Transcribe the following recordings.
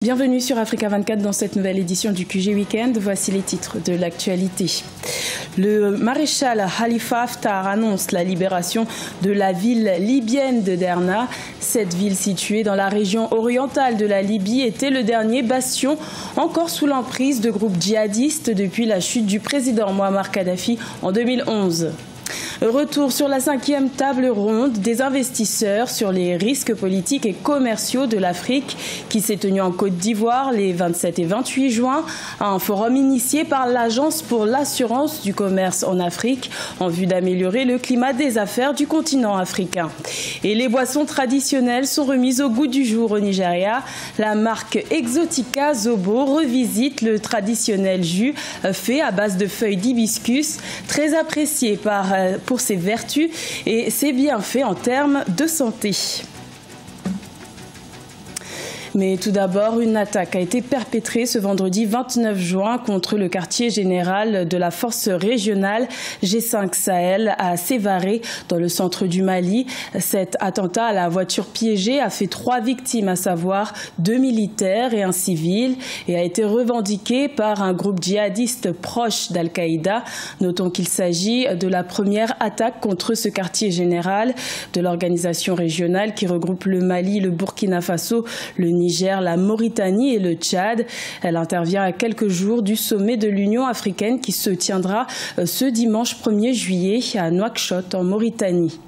Bienvenue sur Africa 24 dans cette nouvelle édition du QG Weekend. Voici les titres de l'actualité. Le maréchal Khalifa Haftar annonce la libération de la ville libyenne de Derna. Cette ville située dans la région orientale de la Libye était le dernier bastion encore sous l'emprise de groupes djihadistes depuis la chute du président Mouammar Kadhafi en 2011. Retour sur la 5e table ronde des investisseurs sur les risques politiques et commerciaux de l'Afrique qui s'est tenue en Côte d'Ivoire les 27 et 28 juin, un forum initié par l'Agence pour l'assurance du commerce en Afrique en vue d'améliorer le climat des affaires du continent africain. Et les boissons traditionnelles sont remises au goût du jour au Nigeria. La marque Exotica Zobo revisite le traditionnel jus fait à base de feuilles d'hibiscus, très apprécié pour ses vertus et ses bienfaits en termes de santé. Mais tout d'abord, une attaque a été perpétrée ce vendredi 29 juin contre le quartier général de la force régionale G5 Sahel à Sévaré, dans le centre du Mali. Cet attentat à la voiture piégée a fait 3 victimes, à savoir 2 militaires et un civil, et a été revendiqué par un groupe djihadiste proche d'Al-Qaïda. Notons qu'il s'agit de la première attaque contre ce quartier général de l'organisation régionale qui regroupe le Mali, le Burkina Faso, le Niger, la Mauritanie et le Tchad. Elle intervient à quelques jours du sommet de l'Union africaine qui se tiendra ce dimanche 1er juillet à Nouakchott en Mauritanie.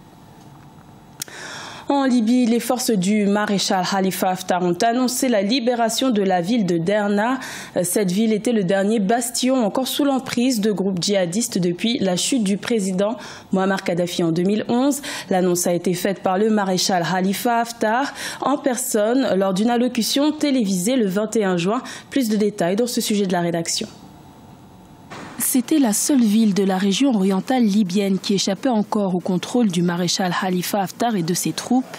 En Libye, les forces du maréchal Khalifa Haftar ont annoncé la libération de la ville de Derna. Cette ville était le dernier bastion encore sous l'emprise de groupes djihadistes depuis la chute du président Mouammar Kadhafi en 2011. L'annonce a été faite par le maréchal Khalifa Haftar en personne lors d'une allocution télévisée le 21 juin. Plus de détails dans ce sujet de la rédaction. C'était la seule ville de la région orientale libyenne qui échappait encore au contrôle du maréchal Khalifa Haftar et de ses troupes.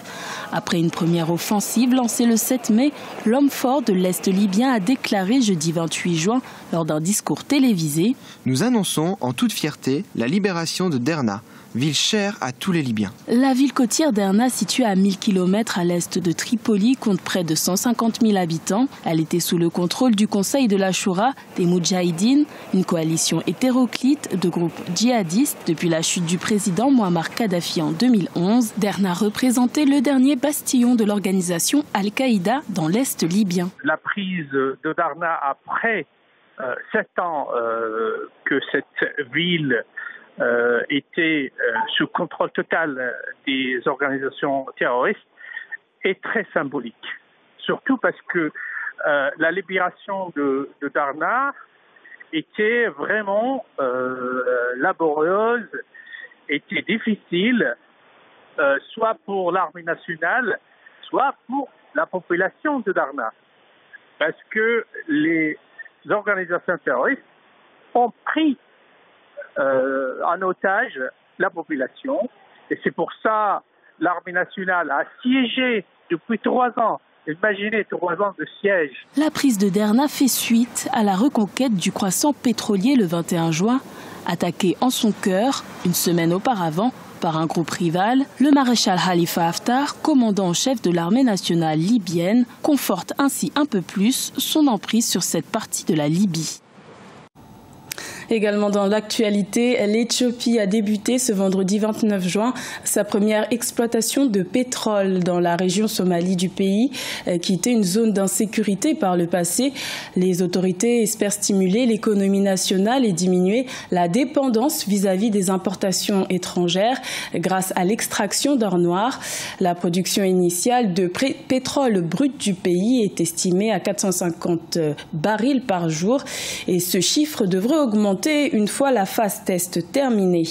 Après une première offensive lancée le 7 mai, l'homme fort de l'Est libyen a déclaré jeudi 28 juin lors d'un discours télévisé « Nous annonçons en toute fierté la libération de Derna, ville chère à tous les Libyens. » La ville côtière Derna, située à 1000 km à l'est de Tripoli, compte près de 150 000 habitants. Elle était sous le contrôle du Conseil de la Choura, des Moudjahidines, une coalition hétéroclite de groupes djihadistes. Depuis la chute du président Mouammar Kadhafi en 2011, Derna représentait le dernier bastillon de l'organisation Al-Qaïda dans l'est libyen. La prise de Derna après 7 ans que cette ville était sous contrôle total des organisations terroristes est très symbolique. Surtout parce que la libération de Derna était vraiment laborieuse, était difficile, soit pour l'armée nationale, soit pour la population de Derna. Parce que les organisations terroristes ont pris en otage la population. Et c'est pour ça l'armée nationale a siégé depuis 3 ans. Imaginez 3 ans de siège. La prise de Derna fait suite à la reconquête du croissant pétrolier le 21 juin. Attaqué en son cœur, une semaine auparavant, par un groupe rival, le maréchal Khalifa Haftar, commandant en chef de l'armée nationale libyenne, conforte ainsi un peu plus son emprise sur cette partie de la Libye. Également dans l'actualité, l'Éthiopie a débuté ce vendredi 29 juin sa première exploitation de pétrole dans la région somalie du pays, qui était une zone d'insécurité par le passé. Les autorités espèrent stimuler l'économie nationale et diminuer la dépendance vis-à-vis des importations étrangères grâce à l'extraction d'or noir. La production initiale de pétrole brut du pays est estimée à 450 barils par jour et ce chiffre devrait augmenter une fois la phase test terminée.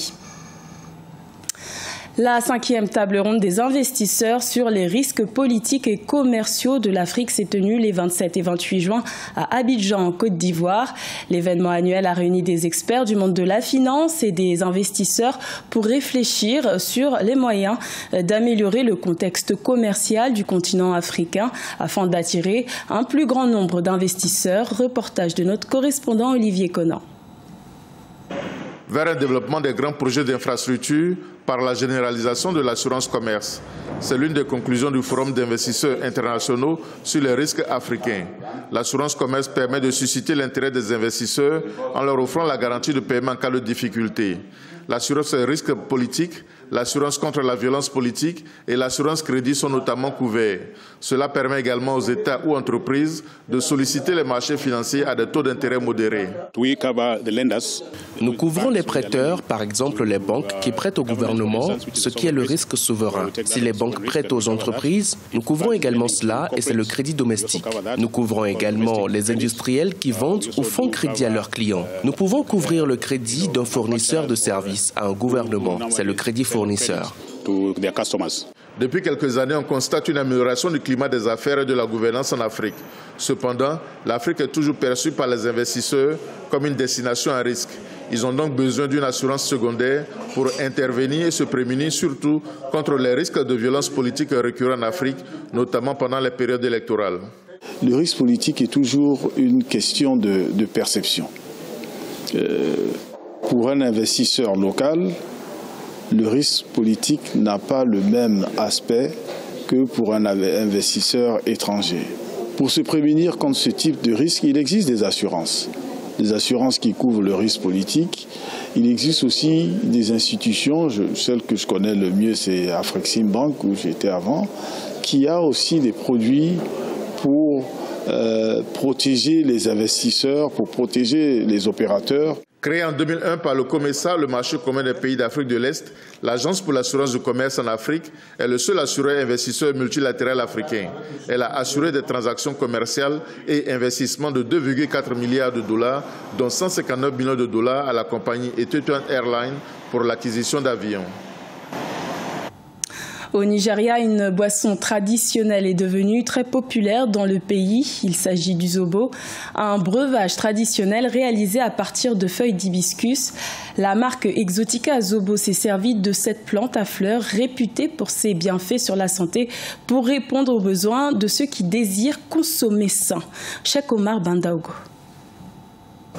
La 5e table ronde des investisseurs sur les risques politiques et commerciaux de l'Afrique s'est tenue les 27 et 28 juin à Abidjan, en Côte d'Ivoire. L'événement annuel a réuni des experts du monde de la finance et des investisseurs pour réfléchir sur les moyens d'améliorer le contexte commercial du continent africain afin d'attirer un plus grand nombre d'investisseurs. Reportage de notre correspondant Olivier Conan. Vers un développement des grands projets d'infrastructures par la généralisation de l'assurance commerce. C'est l'une des conclusions du Forum d'investisseurs internationaux sur les risques africains. L'assurance commerce permet de susciter l'intérêt des investisseurs en leur offrant la garantie de paiement en cas de difficulté. L'assurance risque politique, l'assurance contre la violence politique et l'assurance crédit sont notamment couverts. Cela permet également aux États ou entreprises de solliciter les marchés financiers à des taux d'intérêt modérés. Nous couvrons les prêteurs, par exemple les banques qui prêtent au gouvernement, ce qui est le risque souverain. Si les banques prêtent aux entreprises, nous couvrons également cela et c'est le crédit domestique. Nous couvrons également les industriels qui vendent ou font crédit à leurs clients. Nous pouvons couvrir le crédit d'un fournisseur de services à un gouvernement, c'est le crédit fournisseur. Depuis quelques années, on constate une amélioration du climat des affaires et de la gouvernance en Afrique. Cependant, l'Afrique est toujours perçue par les investisseurs comme une destination à risque. Ils ont donc besoin d'une assurance secondaire pour intervenir et se prémunir surtout contre les risques de violence politique récurrents en Afrique, notamment pendant les périodes électorales. Le risque politique est toujours une question de perception. Pour un investisseur local, le risque politique n'a pas le même aspect que pour un investisseur étranger. Pour se prémunir contre ce type de risque, il existe des assurances qui couvrent le risque politique. Il existe aussi des institutions, celle que je connais le mieux c'est Afreximbank où j'étais avant, qui a aussi des produits pour protéger les investisseurs, pour protéger les opérateurs. Créée en 2001 par le COMESA, le marché commun des pays d'Afrique de l'Est, l'Agence pour l'assurance du commerce en Afrique est le seul assureur investisseur multilatéral africain. Elle a assuré des transactions commerciales et investissements de 2,4 milliards de dollars, dont 159 millions de dollars à la compagnie Ethiopian Airlines pour l'acquisition d'avions. Au Nigeria, une boisson traditionnelle est devenue très populaire dans le pays. Il s'agit du zobo, un breuvage traditionnel réalisé à partir de feuilles d'hibiscus. La marque Exotica Zobo s'est servie de cette plante à fleurs réputée pour ses bienfaits sur la santé pour répondre aux besoins de ceux qui désirent consommer sain. Cheikh Omar Bandaogo.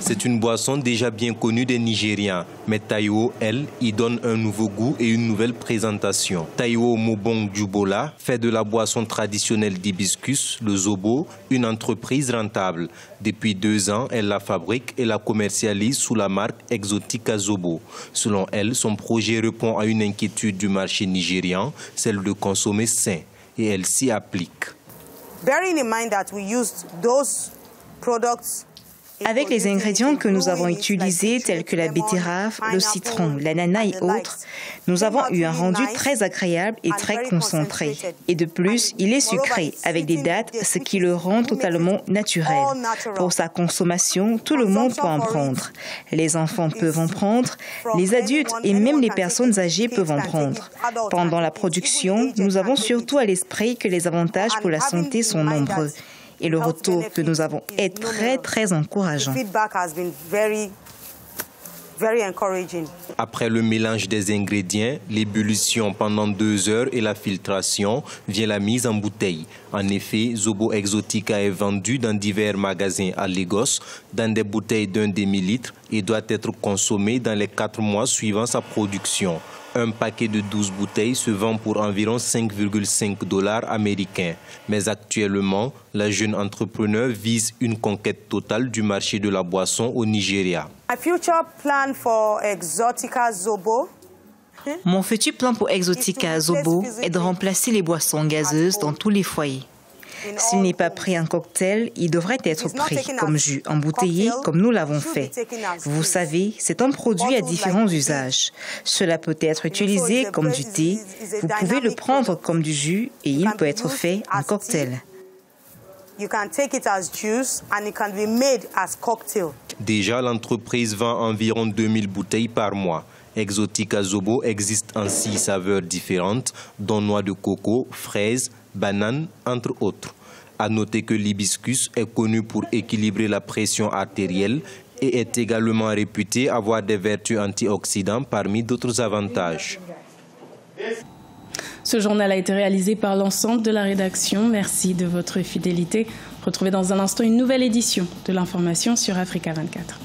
C'est une boisson déjà bien connue des Nigériens, mais Taiwo, elle, y donne un nouveau goût et une nouvelle présentation. Taiwo Mobong Djubola fait de la boisson traditionnelle d'hibiscus, le zobo, une entreprise rentable. Depuis 2 ans, elle la fabrique et la commercialise sous la marque Exotica Zobo. Selon elle, son projet répond à une inquiétude du marché nigérian, celle de consommer sain, et elle s'y applique. Bearing in mind that we used those products. Avec les ingrédients que nous avons utilisés, tels que la betterave, le citron, l'ananas et autres, nous avons eu un rendu très agréable et très concentré. Et de plus, il est sucré, avec des dattes, ce qui le rend totalement naturel. Pour sa consommation, tout le monde peut en prendre. Les enfants peuvent en prendre, les adultes et même les personnes âgées peuvent en prendre. Pendant la production, nous avons surtout à l'esprit que les avantages pour la santé sont nombreux. Et le retour que nous avons est très encourageant. Après le mélange des ingrédients, l'ébullition pendant 2 heures et la filtration, vient la mise en bouteille. En effet, Zobo Exotica est vendu dans divers magasins à Lagos, dans des bouteilles d'1 demi-litre et doit être consommé dans les 4 mois suivant sa production. Un paquet de 12 bouteilles se vend pour environ 5,5 $ américains. Mais actuellement, la jeune entrepreneur vise une conquête totale du marché de la boisson au Nigeria. Mon futur plan pour Exotica Zobo est de remplacer les boissons gazeuses dans tous les foyers. S'il n'est pas pris en cocktail, il devrait être pris comme jus embouteillé, comme nous l'avons fait. Vous savez, c'est un produit à différents usages. Cela peut être utilisé comme du thé, vous pouvez le prendre comme du jus et il peut être fait en cocktail. Déjà, l'entreprise vend environ 2000 bouteilles par mois. Exotica Zobo existe en 6 saveurs différentes, dont noix de coco, fraises, bananes, entre autres. À noter que l'hibiscus est connu pour équilibrer la pression artérielle et est également réputé avoir des vertus antioxydantes parmi d'autres avantages. Ce journal a été réalisé par l'ensemble de la rédaction. Merci de votre fidélité. Retrouvez dans un instant une nouvelle édition de l'information sur Africa 24.